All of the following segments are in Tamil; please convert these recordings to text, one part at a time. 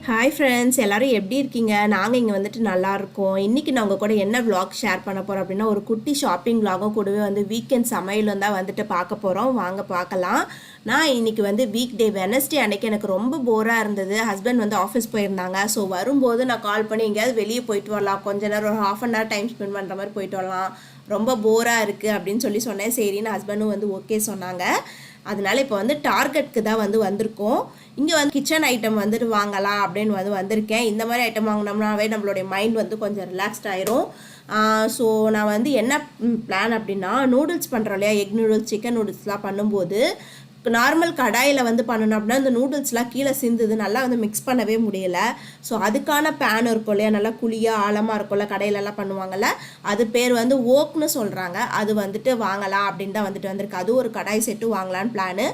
ஹாய் ஃப்ரெண்ட்ஸ், எல்லோரும் எப்படி இருக்கீங்க? நாங்கள் இங்கே வந்துட்டு நல்லாயிருக்கோம். இன்றைக்கி நான் உங்கள் கூட என்ன vlog ஷேர் பண்ண போகிறோம் அப்படின்னா, ஒரு குட்டி ஷாப்பிங் vlog கூடவே வந்து வீக்கெண்ட் சமையலும் தான் வந்துட்டு பார்க்க போகிறோம். வாங்க பார்க்கலாம். நான் இன்றைக்கி வந்து வீக்டே வெனஸ்டே அன்றைக்கி எனக்கு ரொம்ப போராக இருந்தது. ஹஸ்பண்ட் வந்து ஆஃபீஸ் போயிருந்தாங்க. ஸோ வரும்போது நான் கால் பண்ணி எங்கேயாவது வெளியே போயிட்டு வரலாம், கொஞ்ச நேரம் ஒரு ½ அன் ஹவர் டைம் ஸ்பெண்ட் பண்ணுற மாதிரி போயிட்டு வரலாம், ரொம்ப போராக இருக்குது அப்படின்னு சொன்னேன். சரின்னு ஹஸ்பண்டும் வந்து ஓகே சொன்னாங்க. அதனால இப்போ வந்து டார்கெட்டுக்கு தான் வந்திருக்கோம். இங்கே வந்து கிச்சன் ஐட்டம் வந்துட்டு வாங்கலாம் அப்படின்னு வந்திருக்கேன். இந்த மாதிரி ஐட்டம் வாங்கினோம்னாவே நம்மளுடைய மைண்ட் வந்து கொஞ்சம் ரிலாக்ஸ்ட் ஆயிரும். ஸோ நான் வந்து என்ன பிளான் அப்படின்னா, நூடுல்ஸ் பண்ணுறோம் இல்லையா, எக் நூடுல்ஸ், சிக்கன் நூடுல்ஸ்லாம் பண்ணும்போது நார்மல் கடாயில் வந்து பண்ணணும் அப்படின்னா இந்த நூடுல்ஸ்லாம் கீழே சிந்துது, நல்லா வந்து மிக்ஸ் பண்ணவே முடியலை. ஸோ அதுக்கான பேன் இருக்கும் இல்லையா, நல்லா குழியாக ஆழமாக இருக்கும்ல, கடையிலலாம் பண்ணுவாங்கள்ல, அது பேர் வந்து ஓக்னு சொல்கிறாங்க. அது வந்துட்டு வாங்கலாம் அப்படின்னு தான் வந்திருக்கு. அது ஒரு கடாய் செட்டு வாங்கலான்னு பிளானு.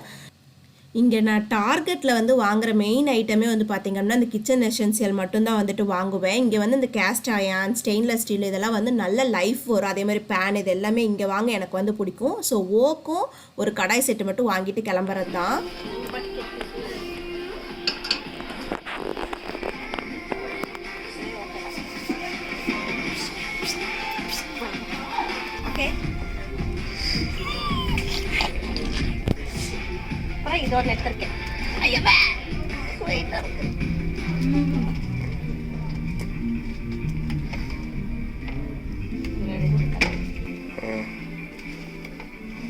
இங்கே நான் டார்கெட்டில் வந்து வாங்குகிற மெயின் ஐட்டமே வந்து பார்த்திங்கன்னா இந்த கிச்சன் எசென்சியல் மட்டும்தான் வந்துட்டு வாங்குவேன். இங்கே வந்து இந்த கேஸ்ட் அயர்ன், ஸ்டெயின்லெஸ் ஸ்டீல் இதெல்லாம் வந்து நல்ல லைஃப் வரும். அதே மாதிரி பேன் இது எல்லாமே இங்கே வாங்க எனக்கு வந்து பிடிக்கும். ஸோ ஓக்கும் ஒரு கடாய் செட்டு மட்டும் வாங்கிட்டு கிளம்புறது தான். ஓகே, இதோட எடுத்திருக்கேன்.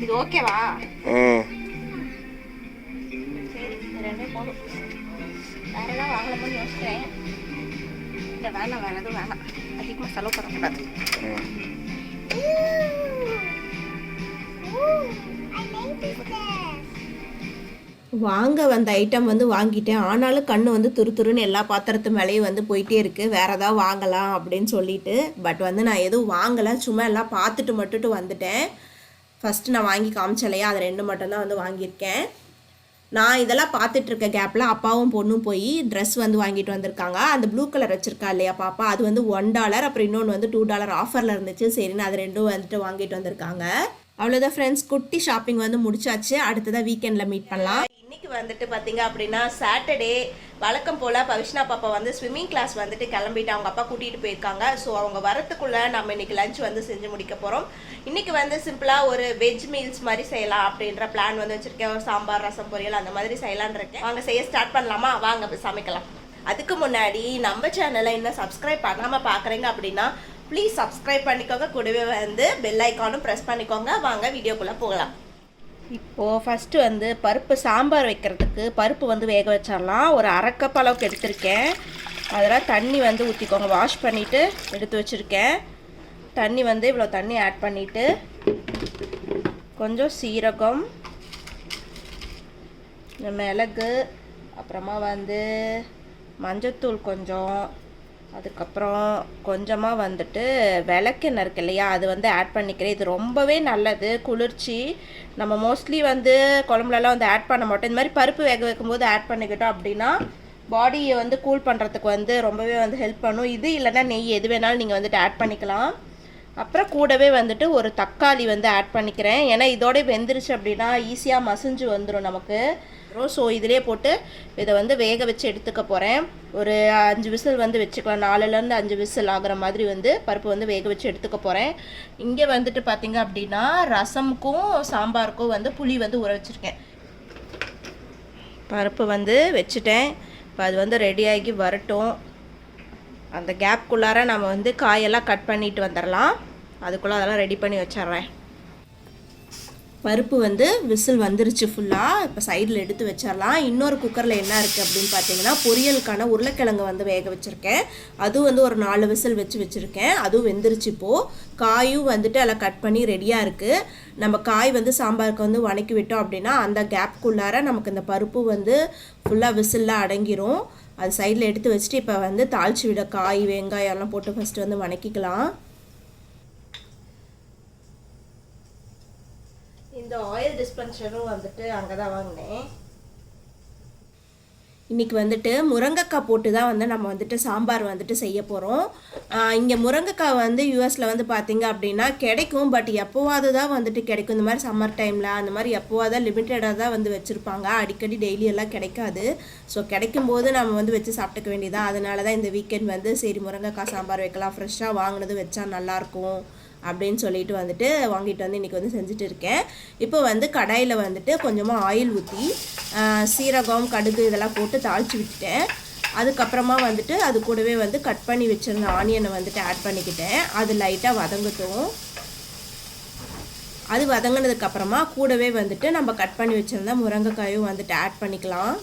இது ஓகேவா? சரி, ரெண்டே போதும். வேற ஏதாவது வாங்கலாம்னு யோசிக்கிறேன். இல்லை வேணாம், வேற எதுவும் வேணாம், அதிகமாக செலவு பண்ணக்கூடாது. வாங்க வந்த ஐட்டம் வந்து வாங்கிட்டேன். ஆனாலும் கண்ணு வந்து துருன்னு எல்லா பாத்திரத்து மேலேயும் வந்து போயிட்டே இருக்குது, வேறு ஏதாவது வாங்கலாம் அப்படின்னு சொல்லிட்டு. பட் வந்து நான் எதுவும் வாங்கலை, சும்மா எல்லாம் பார்த்துட்டு மட்டுட்டு வந்துட்டேன். ஃபஸ்ட்டு நான் வாங்கி காமிச்சலையா, அது 2 மட்டும்தான் வந்து வாங்கியிருக்கேன். நான் இதெல்லாம் பார்த்துட்ருக்க கேப்பில் அப்பாவும் பொண்ணும் போய் ட்ரெஸ் வந்து வாங்கிட்டு வந்திருக்காங்க. அந்த ப்ளூ கலர் வச்சுருக்கா இல்லையா பாப்பா, அது வந்து $1, அப்புறம் இன்னொன்று வந்து $2 ஆஃபரில் இருந்துச்சு. சரின்னு அது 2 வந்துட்டு வாங்கிட்டு வந்திருக்காங்க. அவ்வளோதான் ஃப்ரெண்ட்ஸ், குட்டி ஷாப்பிங் வந்து முடிச்சாச்சு. அடுத்ததான் வீக்கெண்டில் மீட் பண்ணலாம். இன்னைக்கு வந்துட்டு பார்த்தீங்க அப்படின்னா சாட்டர்டே, வழக்கம் போல் பவிஷ்ணா பாப்பா வந்து ஸ்விம்மிங் கிளாஸ் வந்துட்டு கிளம்பிட்டு அவங்க அப்பா கூட்டிகிட்டு போயிருக்காங்க. ஸோ அவங்க வரத்துக்குள்ளே நம்ம இன்றைக்கி லஞ்ச் வந்து செஞ்சு முடிக்க போகிறோம். இன்றைக்கி வந்து சிம்பிளாக ஒரு வெஜ் மீல்ஸ் மாதிரி செய்யலாம் அப்படின்ற பிளான் வந்து வச்சுருக்கேன். ஒரு சாம்பார், ரசம், பொரியல் அந்த மாதிரி செய்யலான் இருக்கேன். வாங்க செய்ய ஸ்டார்ட் பண்ணலாமா? வாங்க சமைக்கலாம். அதுக்கு முன்னாடி நம்ம சேனலை இன்னும் சப்ஸ்கிரைப் பண்ணாமல் பார்க்குறீங்க அப்படின்னா ப்ளீஸ் சப்ஸ்கிரைப் பண்ணிக்கோங்க. கூடவே வந்து பெல் ஐக்கானும் ப்ரெஸ் பண்ணிக்கோங்க. வாங்க வீடியோக்குள்ளே போகலாம். இப்போது ஃபஸ்ட்டு வந்து பருப்பு சாம்பார் வைக்கிறதுக்கு பருப்பு வந்து வேக வச்சிடலாம். ஒரு அரை கப் அளவுக்கு எடுத்திருக்கேன். அதெல்லாம் தண்ணி வந்து ஊற்றிக்கோங்க. வாஷ் பண்ணிவிட்டு எடுத்து வச்சுருக்கேன். தண்ணி வந்து இவ்வளோ தண்ணி ஆட் பண்ணிவிட்டு கொஞ்சம் சீரகம், மிளகு, அப்புறமா வந்து மஞ்சத்தூள் கொஞ்சம், அதுக்கப்புறம் கொஞ்சமாக வந்துட்டு விளக்கெண்ணெய் இருக்கு இல்லையா, அது வந்து ஆட் பண்ணிக்கிறேன். இது ரொம்பவே நல்லது, குளிர்ச்சி. நம்ம மோஸ்ட்லி வந்து குழம்புலலாம் வந்து ஆட் பண்ண மாட்டோம். இந்த மாதிரி பருப்பு வேக வைக்கும்போது ஆட் பண்ணிக்கிட்டோம் அப்படின்னா பாடியை வந்து கூல் பண்ணுறதுக்கு வந்து ரொம்பவே வந்து ஹெல்ப் பண்ணும். இது இல்லைன்னா நெய் எது வேணாலும் நீங்கள் வந்துட்டு ஆட் பண்ணிக்கலாம். அப்புறம் கூடவே வந்துட்டு ஒரு தக்காளி வந்து ஆட் பண்ணிக்கிறேன். ஏன்னா இதோட வெந்துருச்சு அப்படின்னா ஈஸியாக மசிஞ்சு வந்துடும் நமக்கு. ஸோ இதிலே போட்டு இதை வந்து வேக வச்சு எடுத்துக்க போகிறேன். ஒரு 5 விசில் வந்து வச்சுக்கலாம். 4லேருந்து 5 விசில் ஆகிற மாதிரி வந்து பருப்பு வந்து வேக வச்சு எடுத்துக்க போகிறேன். இங்கே வந்துட்டு பார்த்திங்க அப்படின்னா ரசமுக்கும் சாம்பாருக்கும் வந்து புளி வந்து ஊற வச்சுருக்கேன். பருப்பு வந்து வச்சுட்டேன். இப்போ அது வந்து ரெடியாகி வரட்டும். அந்த கேப்புக்குள்ளார நம்ம வந்து காயெல்லாம் கட் பண்ணிட்டு வந்துடலாம். அதுக்குள்ளே அதெல்லாம் ரெடி பண்ணி வச்சிட்றேன். பருப்பு வந்து விசில் வந்துருச்சு ஃபுல்லாக. இப்போ சைடில் எடுத்து வச்சிடலாம். இன்னொரு குக்கரில் என்ன இருக்குது அப்படின்னு பார்த்தீங்கன்னா, பொரியலுக்கான உருளைக்கிழங்கு வந்து வேக வச்சுருக்கேன். அதுவும் வந்து ஒரு 4 விசில் வச்சுருக்கேன். அதுவும் வெந்துருச்சு. இப்போது காயும் வந்துட்டு அதில் கட் பண்ணி ரெடியாக இருக்குது. நம்ம காய் வந்து சாம்பாருக்கு வந்து வணக்கி விட்டோம் அப்படின்னா அந்த கேப்புக்குள்ளார நமக்கு இந்த பருப்பு வந்து ஃபுல்லாக விசிலில் அடங்கிரும். அது சைடில் எடுத்து வச்சுட்டு இப்போ வந்து தாளித்து விட காய், வெங்காயம் எல்லாம் போட்டு ஃபஸ்ட்டு வந்து வணக்கிக்கலாம். இந்த ஆயில் டிஸ்பென்சரும் வந்துட்டு அங்கே தான் வாங்கினேன். இன்றைக்கி வந்துட்டு முருங்கைக்காய் போட்டு தான் வந்து நம்ம வந்துட்டு சாம்பார் வந்துட்டு செய்ய போகிறோம். இங்கே முருங்கைக்காய் வந்து யூஎஸில் வந்து பார்த்திங்க அப்படின்னா கிடைக்கும். பட் எப்போவாது தான் வந்துட்டு கிடைக்கும். இந்த மாதிரி சம்மர் டைமில் அந்த மாதிரி எப்போவாது தான் லிமிட்டடாக தான் வந்து வச்சுருப்பாங்க. அடிக்கடி டெய்லி எல்லாம் கிடைக்காது. ஸோ கிடைக்கும்போது நம்ம வந்து வச்சு சாப்பிட்டுக்க வேண்டியதான். அதனால தான் இந்த வீக்கெண்ட் வந்து சரி முருங்கைக்காய் சாம்பார் வைக்கலாம், ஃப்ரெஷ்ஷாக வாங்கினது வச்சா நல்லாயிருக்கும் அப்படின்னு சொல்லிட்டு வந்துட்டு வாங்கிட்டு வந்து இன்றைக்கி வந்து செஞ்சுட்டு இருக்கேன். இப்போ வந்து கடாயில் வந்துட்டு கொஞ்சமாக ஆயில் ஊற்றி சீரகம் கடுகு இதெல்லாம் போட்டு தாளித்து விட்டுட்டேன். அதுக்கப்புறமா வந்துட்டு அது கூடவே வந்து கட் பண்ணி வச்சுருந்த ஆனியனை வந்துட்டு ஆட் பண்ணிக்கிட்டேன். அது லைட்டாக வதங்கட்டும். அது வதங்கினதுக்கப்புறமா கூடவே வந்துட்டு நம்ம கட் பண்ணி வச்சுருந்த முருங்கைக்காயும் வந்துட்டு ஆட் பண்ணிக்கலாம்.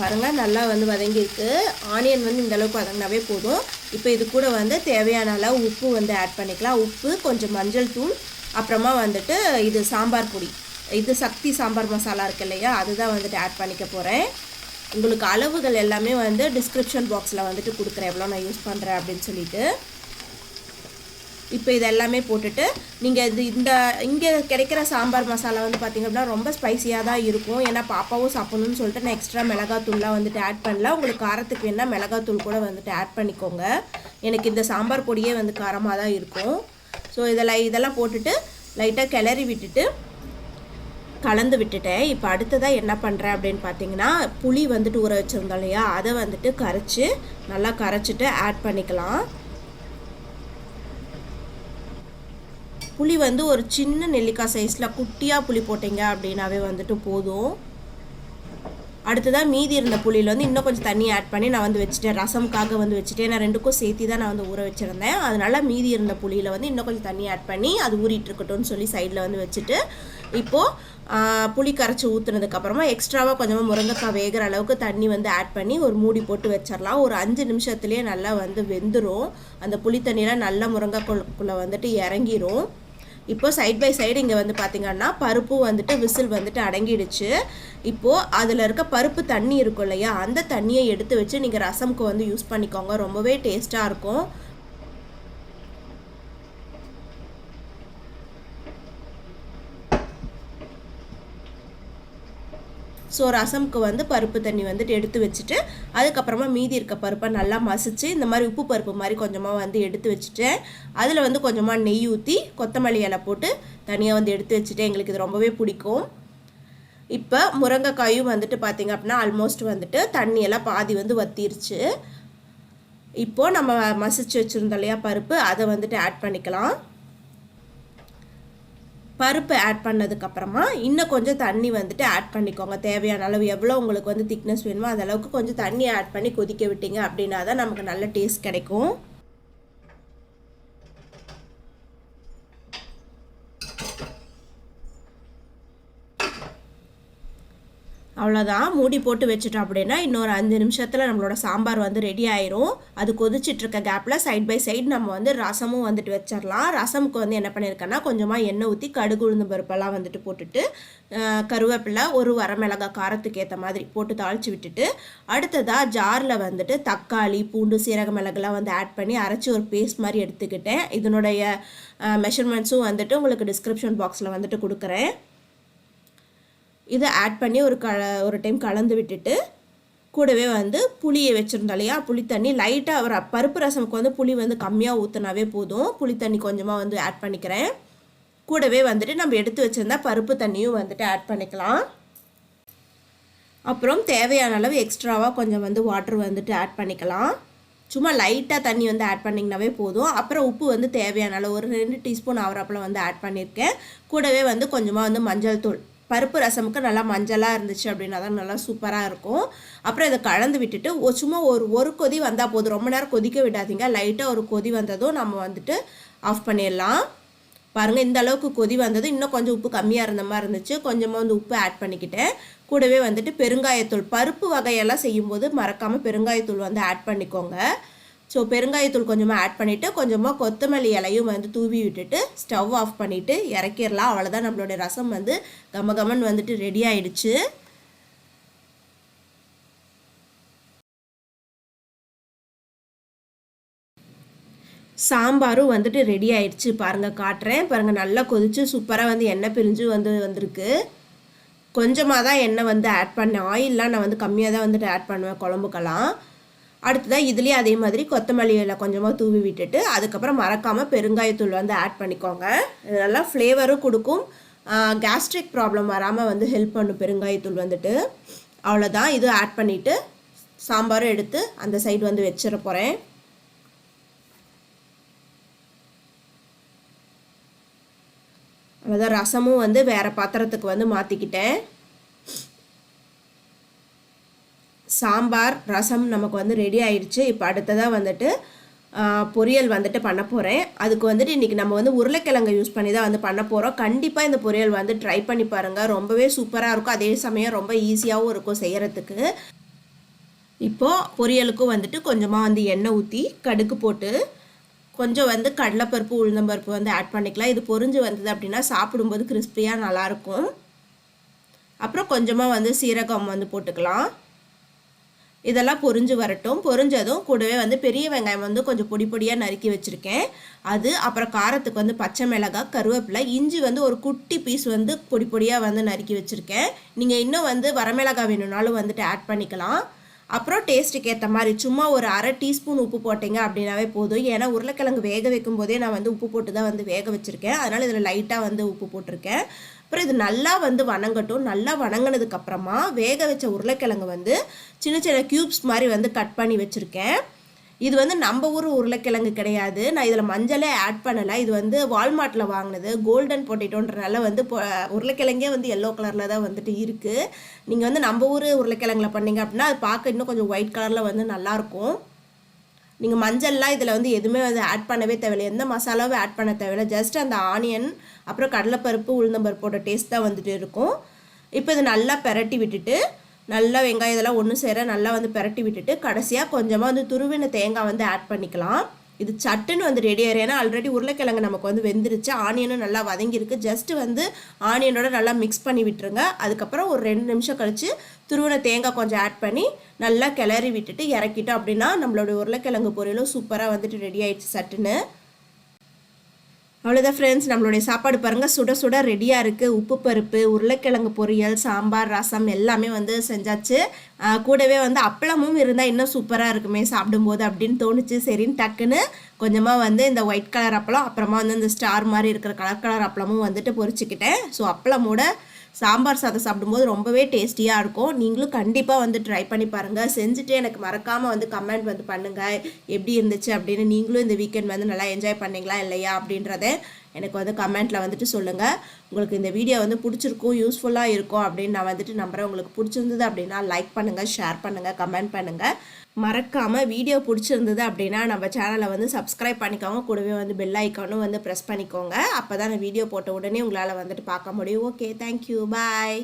பாருங்கள் நல்லா வந்து வதங்கியிருக்கு. ஆனியன் வந்து இந்தளவுக்கு வதங்கினாவே போதும். இப்போ இது கூட வந்து தேவையான அளவு உப்பு வந்து ஆட் பண்ணிக்கலாம். உப்பு, கொஞ்சம் மஞ்சள் தூள், அப்புறமா வந்துட்டு இது சாம்பார் பொடி, இது சக்தி சாம்பார் மசாலா இருக்கு இல்லையா, அதுதான் வந்துட்டு ஆட் பண்ணிக்க போகிறேன். உங்களுக்கு அளவுகள் எல்லாமே வந்து டிஸ்கிரிப்ஷன் பாக்ஸில் வந்துட்டு கொடுக்குறேன் எவ்வளோ நான் யூஸ் பண்ணுறேன் அப்படின்னு சொல்லிட்டு. இப்போ இதெல்லாமே போட்டுட்டு நீங்கள் இங்கே கிடைக்கிற சாம்பார் மசாலா வந்து பார்த்திங்க அப்படின்னா ரொம்ப ஸ்பைஸியாக தான் இருக்கும். ஏன்னா பாப்பாவும் சாப்பிட்ணுன்னு சொல்லிட்டு நான் எக்ஸ்ட்ரா மிளகாத்தூள்லாம் வந்துட்டு ஆட் பண்ணல. உங்களுக்கு காரத்துக்கு வேணால் மிளகாத்தூள் கூட வந்துட்டு ஆட் பண்ணிக்கோங்க. எனக்கு இந்த சாம்பார் பொடியே வந்து காரமாக தான் இருக்கும். ஸோ இதெல்லாம் போட்டுட்டு லைட்டாக கிளறி விட்டுட்டு கலந்து விட்டுட்டேன். இப்போ அடுத்ததாக என்ன பண்ணுறேன் அப்படின்னு பார்த்தீங்கன்னா, புளி வந்துட்டு ஊற வச்சுருந்தோம் இல்லையா, அதை வந்துட்டு நல்லா கரைச்சிட்டு ஆட் பண்ணிக்கலாம். புளி வந்து ஒரு சின்ன நெல்லிக்காய் சைஸில் குட்டியாக புளி போட்டிங்க அப்படின்னாவே வந்துட்டு போதும். அடுத்ததாக மீதி இருந்த புளியில் வந்து இன்னும் கொஞ்சம் தண்ணி ஆட் பண்ணி நான் வந்து வச்சுட்டேன். ரசம்காக வந்து வச்சுட்டேன். நான் ரெண்டுக்கும் சேர்த்து தான் நான் வந்து ஊற வச்சுருந்தேன். அதனால் மீதி இருந்த புளியில் வந்து இன்னும் கொஞ்சம் தண்ணி ஆட் பண்ணி அது ஊறிட்டு இருக்கட்டும்னு சொல்லி சைடில் வந்து வச்சுட்டு, இப்போது புளி கரைச்சி ஊற்றுனதுக்கப்புறமா எக்ஸ்ட்ராவாக கொஞ்சமாக முருங்கைக்காய் வேகிற அளவுக்கு தண்ணி வந்து ஆட் பண்ணி ஒரு மூடி போட்டு வச்சிடலாம். ஒரு 5 நிமிஷத்துலேயே நல்லா வந்து வெந்துடும். அந்த புளி தண்ணியெலாம் நல்லா முருங்கைக்குள்ளே வந்துட்டு இறங்கிரும். இப்போ சைட் பை சைடு இங்கே வந்து பார்த்திங்கன்னா பருப்பு வந்துட்டு விசில் வந்துட்டு அடங்கிடுச்சு. இப்போது அதில் இருக்க பருப்பு தண்ணி இருக்கும் இல்லையா, அந்த தண்ணியை எடுத்து வச்சு நீங்கள் ரசம்க்கு வந்து யூஸ் பண்ணிக்கோங்க. ரொம்பவே டேஸ்ட்டாக இருக்கும். ஸோ ரசம்க்கு வந்து பருப்பு தண்ணி வந்துட்டு எடுத்து வச்சுட்டு அதுக்கப்புறமா மீதி இருக்க பருப்பை நல்லா மசிச்சு இந்த மாதிரி உப்பு பருப்பு மாதிரி கொஞ்சமாக வந்து எடுத்து வச்சுட்டேன். அதில் வந்து கொஞ்சமாக நெய் ஊற்றி கொத்தமல்லி இலை போட்டு தனியாக வந்து எடுத்து வச்சுட்டேன். எங்களுக்கு இது ரொம்பவே பிடிக்கும். இப்போ முருங்கைக்காயும் வந்துட்டு பார்த்திங்க அப்படின்னா ஆல்மோஸ்ட் வந்துட்டு தண்ணியெல்லாம் பாதி வந்து வற்றிருச்சு. இப்போது நம்ம மசிச்சு வச்சுருந்தோம் இல்லையா பருப்பு, அதை வந்துட்டு ஆட் பண்ணிக்கலாம். பருப்பு ஆட் பண்ணதுக்கப்புறமா இன்னும் கொஞ்சம் தண்ணி வந்துட்டு ஆட் பண்ணிக்கோங்க. தேவையான அளவு எவ்வளோ உங்களுக்கு வந்து திக்னஸ் வேணுமோ அந்த அளவுக்கு கொஞ்சம் தண்ணி ஆட் பண்ணி கொதிக்க விட்டீங்க அப்படின்னா தான் நமக்கு நல்ல டேஸ்ட் கிடைக்கும். அவ்வளோதான், மூடி போட்டு வச்சுட்டோம் அப்படின்னா இன்னொரு 5 நிமிஷத்தில் நம்மளோட சாம்பார் வந்து ரெடி ஆயிரும். அது கொதிச்சிட்ருக்க கேப்பில் சைட் பை சைடு நம்ம வந்து ரசமும் வந்துட்டு வச்சிடலாம். ரசமுக்கு வந்து என்ன பண்ணியிருக்கேன்னா கொஞ்சமாக எண்ணெய் ஊற்றி கடுகு உளுந்து பருப்பெல்லாம் வந்துட்டு போட்டுட்டு கருவேப்பிலை, ஒரு வரமிளகாய் காரத்துக்கு ஏற்ற மாதிரி போட்டு தாளித்து விட்டுட்டு அடுத்ததாக ஜாரில் வந்துட்டு தக்காளி, பூண்டு, சீரக மிளகுலாம் வந்து ஆட் பண்ணி அரைச்சி ஒரு பேஸ்ட் மாதிரி எடுத்துக்கிட்டேன். இதனுடைய மெஷர்மெண்ட்ஸும் வந்துட்டு உங்களுக்கு டிஸ்கிரிப்ஷன் பாக்ஸில் வந்துட்டு கொடுக்குறேன். இதை ஆட் பண்ணி ஒரு டைம் கலந்து விட்டுட்டு கூடவே வந்து புளியை வச்சுருந்தோம் இல்லையா, புளி தண்ணி லைட்டாக பருப்பு ரசமுக்கு வந்து புளி வந்து கம்மியாக ஊற்றினாவே போதும். புளி தண்ணி கொஞ்சமாக வந்து ஆட் பண்ணிக்கிறேன். கூடவே வந்துட்டு நம்ம எடுத்து வச்சுருந்தா பருப்பு தண்ணியும் வந்துட்டு ஆட் பண்ணிக்கலாம். அப்புறம் தேவையான அளவு எக்ஸ்ட்ராவாக கொஞ்சம் வந்து வாட்டர் வந்துட்டு ஆட் பண்ணிக்கலாம். சும்மா லைட்டாக தண்ணி வந்து ஆட் பண்ணிங்கனாவே போதும். அப்புறம் உப்பு வந்து தேவையான அளவு ஒரு 2 டீஸ்பூன் ஆவராப்பில் வந்து ஆட் பண்ணியிருக்கேன். கூடவே வந்து கொஞ்சமாக வந்து மஞ்சள் தூள், பருப்பு ரசமுக்கு நல்லா மஞ்சளாக இருந்துச்சு அப்படின்னா தான் நல்லா சூப்பராக இருக்கும். அப்புறம் இதை கலந்து விட்டுட்டு சும்மா ஒரு கொதி வந்தால் போதும். ரொம்ப நேரம் கொதிக்க விடாதீங்க. லைட்டாக ஒரு கொதி வந்ததும் நம்ம வந்துட்டு ஆஃப் பண்ணிடலாம். பாருங்கள், இந்த அளவுக்கு கொதி வந்தது. இன்னும் கொஞ்சம் உப்பு கம்மியாக இருந்த மாதிரி இருந்துச்சு. கொஞ்சமாக வந்து உப்பு ஆட் பண்ணிக்கிட்டேன். கூடவே வந்துட்டு பெருங்காயத்தூள், பருப்பு வகையெல்லாம் செய்யும்போது மறக்காமல் பெருங்காயத்தூள் வந்து ஆட் பண்ணிக்கோங்க. ஸோ பெருங்காயத்தூள் கொஞ்சமாக ஆட் பண்ணிவிட்டு கொஞ்சமாக கொத்தமல்லி இலையும் வந்து தூவி விட்டுட்டு ஸ்டவ் ஆஃப் பண்ணிவிட்டு இறக்கிடலாம். அவ்வளோதான், நம்மளுடைய ரசம் வந்து கமகமன் வந்துட்டு ரெடி ஆயிடுச்சு. சாம்பாரும் வந்துட்டு ரெடி ஆயிடுச்சு பாருங்கள், காட்டுறேன் பாருங்கள். நல்லா கொதிச்சு சூப்பராக வந்து எண்ணெய் பிரிஞ்சு வந்திருக்கு. கொஞ்சமாக தான் எண்ணெய் வந்து ஆட் பண்ணேன், ஆயிலெலாம் நான் வந்து கம்மியாக தான் வந்துட்டு ஆட் பண்ணுவேன் குழம்புக்கெல்லாம். அடுத்ததாக இதுலேயே அதே மாதிரி கொத்தமல்லி இலை கொஞ்சமாக தூவி விட்டுட்டு அதுக்கப்புறம் மறக்காமல் பெருங்காயத்தூள் வந்து ஆட் பண்ணிக்கோங்க. இது நல்லா ஃப்ளேவரும் கொடுக்கும், கேஸ்ட்ரிக் ப்ராப்ளம் வராமல் வந்து ஹெல்ப் பண்ணும் பெருங்காயத்தூள் வந்துட்டு. அவ்வளோதான், இது ஆட் பண்ணிவிட்டு சாம்பாரும் எடுத்து அந்த சைடு வந்து வச்சிட போகிறேன். அவ்வளோதான், ரசமும் வந்து வேறு பாத்திரத்துக்கு வந்து மாற்றிக்கிட்டேன். சாம்பார் ரசம் நமக்கு வந்து ரெடி ஆயிடுச்சு. இப்போ அடுத்ததாக வந்துட்டு பொரியல் வந்துட்டு பண்ண போகிறேன். அதுக்கு வந்துட்டு இன்றைக்கி நம்ம வந்து உருளைக்கிழங்கு யூஸ் பண்ணி தான் வந்து பண்ண போகிறோம். கண்டிப்பாக இந்த பொரியல் வந்து ட்ரை பண்ணி பாருங்கள், ரொம்பவே சூப்பராக இருக்கும், அதே சமயம் ரொம்ப ஈஸியாகவும் இருக்கும் செய்கிறதுக்கு. இப்போது பொரியலுக்கும் வந்துட்டு கொஞ்சமாக வந்து எண்ணெய் ஊற்றி கடுகு போட்டு கொஞ்சம் வந்து கடலைப்பருப்பு உளுந்தம்பருப்பு வந்து ஆட் பண்ணிக்கலாம். இது பொரிஞ்சு வந்தது அப்படின்னா சாப்பிடும்போது கிறிஸ்பியாக நல்லாயிருக்கும். அப்புறம் கொஞ்சமாக வந்து சீரகம் வந்து போட்டுக்கலாம். இதெல்லாம் பொரிஞ்சு வரட்டும். பொரிஞ்சதும் கூடவே வந்து பெரிய வெங்காயம் வந்து கொஞ்சம் பொடி பொடியாக நறுக்கி வச்சுருக்கேன் அது, அப்புறம் காரத்துக்கு வந்து பச்சை மிளகாய், கருவேப்பிலை, இஞ்சி வந்து ஒரு குட்டி பீஸ் வந்து பொடி பொடியாக வந்து நறுக்கி வச்சுருக்கேன். நீங்கள் இன்னும் வந்து வரமிளகாய் வேணும்னாலும் வந்துட்டு ஆட் பண்ணிக்கலாம். அப்புறம் டேஸ்ட்டுக்கு ஏற்ற மாதிரி சும்மா ஒரு அரை டீஸ்பூன் உப்பு போட்டிங்க அப்படின்னாவே போதும். ஏன்னா உருளைக்கிழங்கு வேக வைக்கும் போதே நான் வந்து உப்பு போட்டு தான் வந்து வேக வச்சுருக்கேன், அதனால் இதில் லைட்டாக வந்து உப்பு போட்டிருக்கேன். அப்புறம் இது நல்லா வந்து வணங்கட்டும். நல்லா வணங்கினதுக்கப்புறமா வேக வச்ச உருளைக்கிழங்கு வந்து சின்ன சின்ன க்யூப்ஸ் மாதிரி வந்து கட் பண்ணி வச்சுருக்கேன். இது வந்து நம்ம ஊர் உருளைக்கிழங்கு கிடையாது, நான் இதில் மஞ்சளே ஆட் பண்ணலை. இது வந்து வால்மார்ட்டில் வாங்கினது, கோல்டன் பொட்டேட்டோன்றனால வந்து உருளைக்கிழங்கே வந்து எல்லோ கலரில் தான் வந்துட்டு இருக்குது. நீங்கள் வந்து நம்ம ஊர் உருளைக்கிழங்குல பண்ணிங்க அப்படின்னா அது பார்க்க இன்னும் கொஞ்சம் ஒயிட் கலரில் வந்து நல்லாயிருக்கும். நீங்கள் மஞ்சள்லாம் இதில் வந்து எதுவுமே வந்து ஆட் பண்ணவே தேவையில்லை, எந்த மசாலாவும் ஆட் பண்ண தேவையில்லை. ஜஸ்ட் அந்த ஆனியன் அப்புறம் கடலைப்பருப்பு உளுந்தம்பருப்போட டேஸ்ட் தான் வந்துட்டு இருக்கும். இப்போ இது நல்லா பெரட்டி விட்டுட்டு நல்லா வெங்காயம் இதெல்லாம் ஒன்று சேர நல்லா வந்து பெரட்டி விட்டுட்டு கடைசியாக கொஞ்சமாக வந்து துருவின தேங்காய் வந்து ஆட் பண்ணிக்கலாம். இது சட்டுன்னு வந்து ரெடி ஆயிரும். ஏன்னா ஆல்ரெடி உருளைக்கிழங்கு நமக்கு வந்து வெந்துருச்சு, ஆனியனும் நல்லா வதங்கியிருக்கு. ஜஸ்ட்டு வந்து ஆனியனோட நல்லா மிக்ஸ் பண்ணி விட்டுருங்க. அதுக்கப்புறம் ஒரு 2 நிமிஷம் கழித்து துருவின தேங்காய் கொஞ்சம் ஆட் பண்ணி நல்லா கிளறி விட்டுட்டு இறக்கிட்டோம் அப்படின்னா நம்மளோட உருளைக்கிழங்கு பொரியலும் சூப்பராக வந்துட்டு ரெடி ஆயிடுச்சு சட்டுன்னு. அவ்வளோதான் ஃப்ரெண்ட்ஸ், நம்மளுடைய சாப்பாடு பாருங்கள் சுட சுட ரெடியாக இருக்குது. உப்பு பருப்பு, உருளைக்கிழங்கு பொரியல், சாம்பார், ரசம் எல்லாமே வந்து செஞ்சாச்சு. கூடவே வந்து அப்பளமும் இருந்தால் இன்னும் சூப்பராக இருக்குமே சாப்பிடும்போது அப்படின்னு தோணுச்சு. சரின்னு டக்குன்னு கொஞ்சமாக வந்து இந்த ஒயிட் கலர் அப்பளம், அப்புறமா வந்து இந்த ஸ்டார் மாதிரி இருக்கிற கலர் அப்பளமும் வந்துட்டு பொரிச்சுக்கிட்டேன். ஸோ அப்பளமோட சாம்பார் சாதம் சாப்பிடும்போது ரொம்பவே டேஸ்டியாக இருக்கும். நீங்களும் கண்டிப்பாக வந்து ட்ரை பண்ணி பாருங்கள். செஞ்சுட்டு எனக்கு மறக்காமல் வந்து கமெண்ட் வந்து பண்ணுங்கள் எப்படி இருந்துச்சு அப்படின்னு. நீங்களும் இந்த வீக்கெண்ட் வந்து நல்லா என்ஜாய் பண்ணிங்களா இல்லையா அப்படின்றத எனக்கு வந்து கமெண்ட்டில் வந்துட்டு சொல்லுங்கள். உங்களுக்கு இந்த வீடியோ வந்து பிடிச்சிருக்கும், யூஸ்ஃபுல்லாக இருக்கும் அப்படின்னு நான் வந்துட்டு நம்புகிறேன். உங்களுக்கு பிடிச்சிருந்தது அப்படின்னா லைக் பண்ணுங்கள், ஷேர் பண்ணுங்கள், கமெண்ட் பண்ணுங்கள். மறக்காமல் வீடியோ பிடிச்சிருந்தது அப்படின்னா நம்ம சேனலை வந்து சப்ஸ்கிரைப் பண்ணிக்கோங்க. கூடவே வந்து பெல் ஐக்கானும் வந்து ப்ரெஸ் பண்ணிக்கோங்க. அப்போ தான் நான் வீடியோ போட்ட உடனே உங்களால் வந்துட்டு பார்க்க முடியும். ஓகே, தேங்க்யூ, பாய்.